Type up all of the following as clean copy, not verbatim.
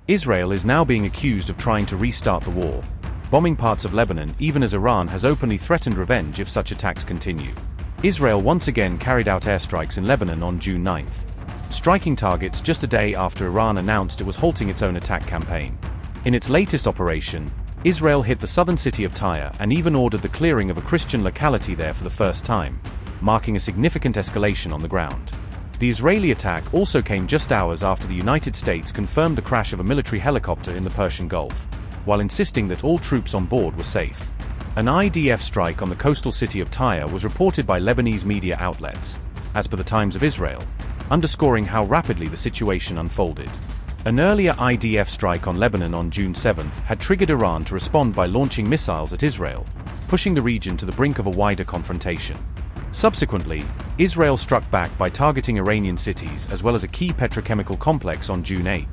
Israel is now being accused of trying to restart the war, bombing parts of Lebanon even as Iran has openly threatened revenge if such attacks continue. Israel once again carried out airstrikes in Lebanon on June 9th, striking targets just a day after Iran announced it was halting its own attack campaign. In its latest operation, Israel hit the southern city of Tyre and even ordered the clearing of a Christian locality there for the first time, marking a significant escalation on the ground. The Israeli attack also came just hours after the United States confirmed the crash of a military helicopter in the Persian Gulf, while insisting that all troops on board were safe. An IDF strike on the coastal city of Tyre was reported by Lebanese media outlets, as per the Times of Israel, underscoring how rapidly the situation unfolded. An earlier IDF strike on Lebanon on June 7th had triggered Iran to respond by launching missiles at Israel, pushing the region to the brink of a wider confrontation. Subsequently, Israel struck back by targeting Iranian cities as well as a key petrochemical complex on June 8th,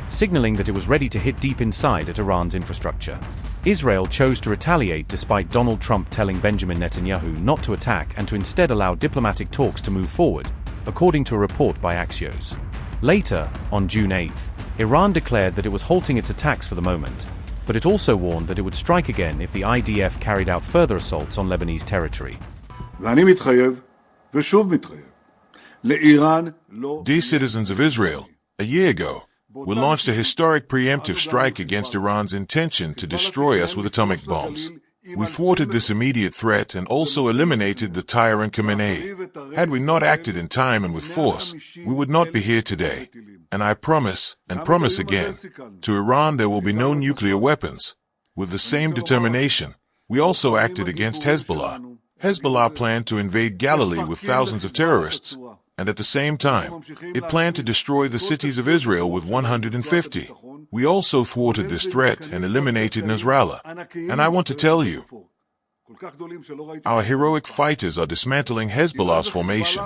signaling that it was ready to hit deep inside at Iran's infrastructure. Israel chose to retaliate despite Donald Trump telling Benjamin Netanyahu not to attack and to instead allow diplomatic talks to move forward, according to a report by Axios. Later, on June 8th, Iran declared that it was halting its attacks for the moment, but it also warned that it would strike again if the IDF carried out further assaults on Lebanese territory. Dear citizens of Israel, a year ago, we launched a historic preemptive strike against Iran's intention to destroy us with atomic bombs. We thwarted this immediate threat and also eliminated the Tyre and Khamenei. Had we not acted in time and with force, we would not be here today. And I promise, and promise again, to Iran there will be no nuclear weapons. With the same determination, we also acted against Hezbollah. Hezbollah planned to invade Galilee with thousands of terrorists, and at the same time, it planned to destroy the cities of Israel with 150. We also thwarted this threat and eliminated Nasrallah. And I want to tell you, our heroic fighters are dismantling Hezbollah's formation.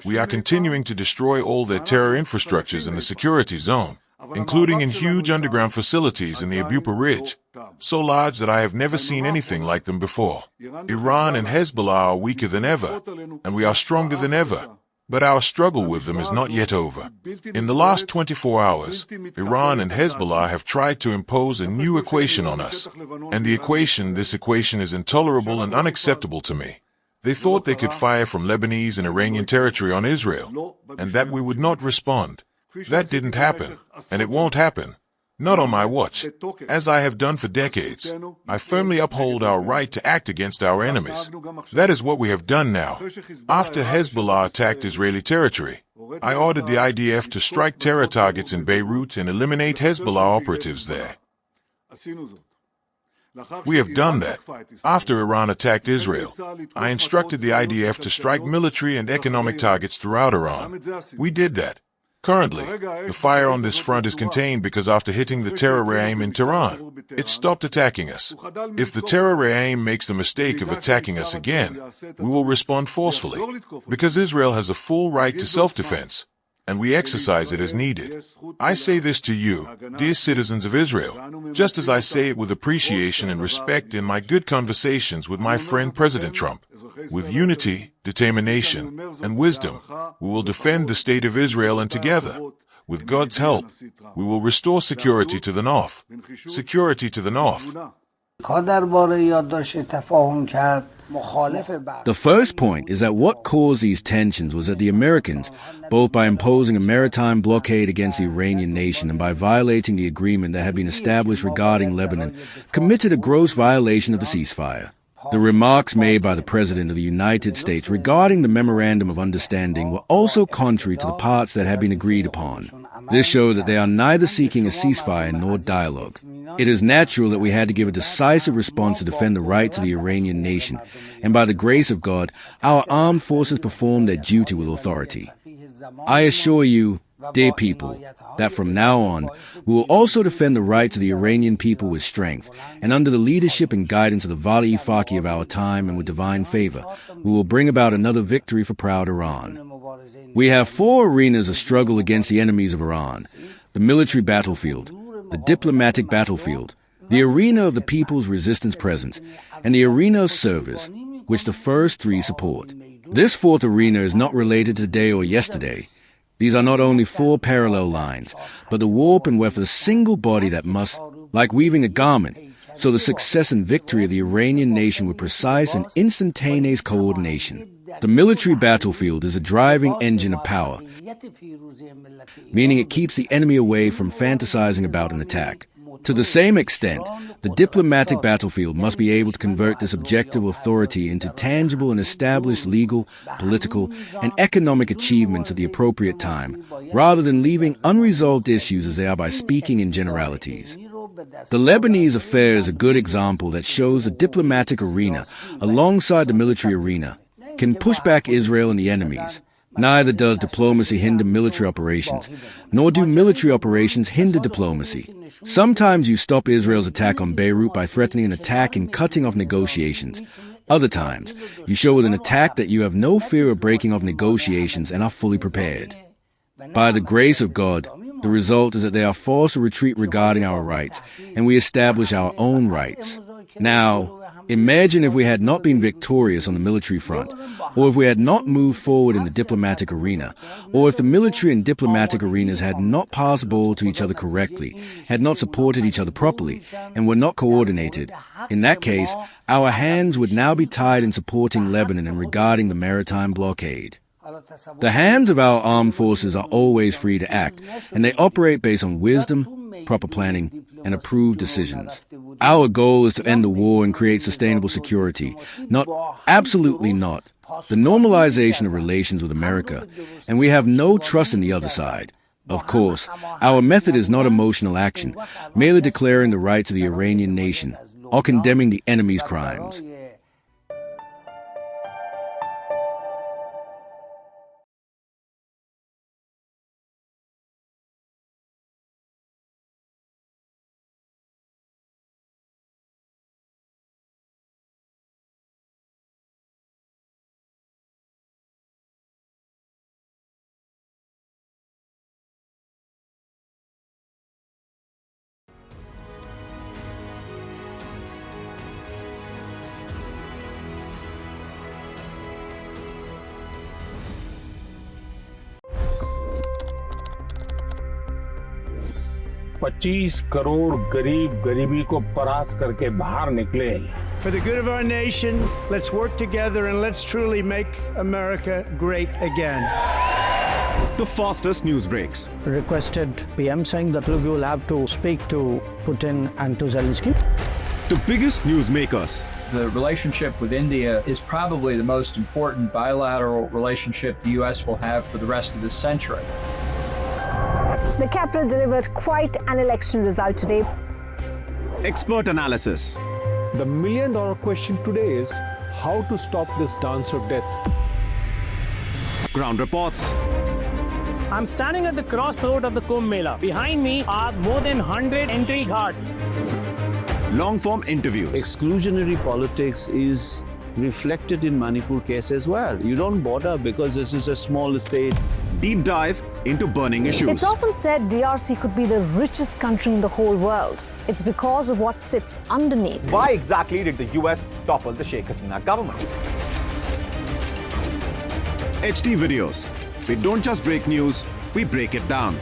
We are continuing to destroy all their terror infrastructures in the security zone, including in huge underground facilities in the Abupa Ridge, so large that I have never seen anything like them before. Iran and Hezbollah are weaker than ever, and we are stronger than ever. But our struggle with them is not yet over. In the last 24 hours, Iran and Hezbollah have tried to impose a new equation on us. And this equation is intolerable and unacceptable to me. They thought they could fire from Lebanese and Iranian territory on Israel, and that we would not respond. That didn't happen, and it won't happen. Not on my watch. As I have done for decades, I firmly uphold our right to act against our enemies. That is what we have done now. After Hezbollah attacked Israeli territory, I ordered the IDF to strike terror targets in Beirut and eliminate Hezbollah operatives there. We have done that. After Iran attacked Israel, I instructed the IDF to strike military and economic targets throughout Iran. We did that. Currently, the fire on this front is contained because after hitting the terror regime in Tehran, it stopped attacking us. If the terror regime makes the mistake of attacking us again, we will respond forcefully, because Israel has a full right to self-defense, and we exercise it as needed. I say this to you, dear citizens of Israel, just as I say it with appreciation and respect in my good conversations with my friend President Trump. With unity, determination, and wisdom, we will defend the state of Israel, and together, with God's help, we will restore security to the north. Security to the north. The first point is that what caused these tensions was that the Americans, both by imposing a maritime blockade against the Iranian nation and by violating the agreement that had been established regarding Lebanon, committed a gross violation of the ceasefire. The remarks made by the President of the United States regarding the Memorandum of Understanding were also contrary to the parts that had been agreed upon. This showed that they are neither seeking a ceasefire nor dialogue. It is natural that we had to give a decisive response to defend the right to the Iranian nation, and by the grace of God, our armed forces performed their duty with authority. I assure you, dear people, that from now on, we will also defend the right to the Iranian people with strength, and under the leadership and guidance of the Vali Faki of our time and with divine favor, we will bring about another victory for proud Iran. We have 4 arenas of struggle against the enemies of Iran: the military battlefield, the diplomatic battlefield, the arena of the people's resistance presence, and the arena of service, which the first 3 support. This 4th arena is not related to today or yesterday. These are not only four parallel lines, but the warp and weft of a single body that must, like weaving a garment, so the success and victory of the Iranian nation with precise and instantaneous coordination. The military battlefield is a driving engine of power, meaning it keeps the enemy away from fantasizing about an attack. To the same extent, the diplomatic battlefield must be able to convert this objective authority into tangible and established legal, political, and economic achievements at the appropriate time, rather than leaving unresolved issues as they are by speaking in generalities. The Lebanese affair is a good example that shows the diplomatic arena, alongside the military arena, can push back Israel and the enemies. Neither does diplomacy hinder military operations, nor do military operations hinder diplomacy. Sometimes you stop Israel's attack on Beirut by threatening an attack and cutting off negotiations. Other times, you show with an attack that you have no fear of breaking off negotiations and are fully prepared. By the grace of God, the result is that they are forced to retreat regarding our rights, and we establish our own rights. Now, imagine if we had not been victorious on the military front, or if we had not moved forward in the diplomatic arena, or if the military and diplomatic arenas had not passed the ball to each other correctly, had not supported each other properly, and were not coordinated. In that case, our hands would now be tied in supporting Lebanon and regarding the maritime blockade. The hands of our armed forces are always free to act, and they operate based on wisdom, proper planning, and approved decisions. Our goal is to end the war and create sustainable security, absolutely not, the normalization of relations with America, and we have no trust in the other side. Of course, our method is not emotional action, merely declaring the rights of the Iranian nation, or condemning the enemy's crimes. $25 crore गरीब गरीबी को परास्त करके बाहर निकले। For the good of our nation, let's work together and let's truly make America great again. The fastest news breaks. Requested PM saying that we will have to speak to Putin and to Zelensky. The biggest newsmakers. The relationship with India is probably the most important bilateral relationship the U.S. will have for the rest of this century. The capital delivered quite an election result today. Expert analysis. The million-dollar question today is how to stop this dance of death. Ground reports. I'm standing at the crossroad of the Kumbh Mela. Behind me are more than 100 entry ghats. Long-form interviews. Exclusionary politics is reflected in Manipur case as well. You don't bother because this is a small state. Deep dive into burning issues. It's often said DRC could be the richest country in the whole world. It's because of what sits underneath. Why exactly did the US topple the Sheikh Hasina government? HD videos. We don't just break news, we break it down.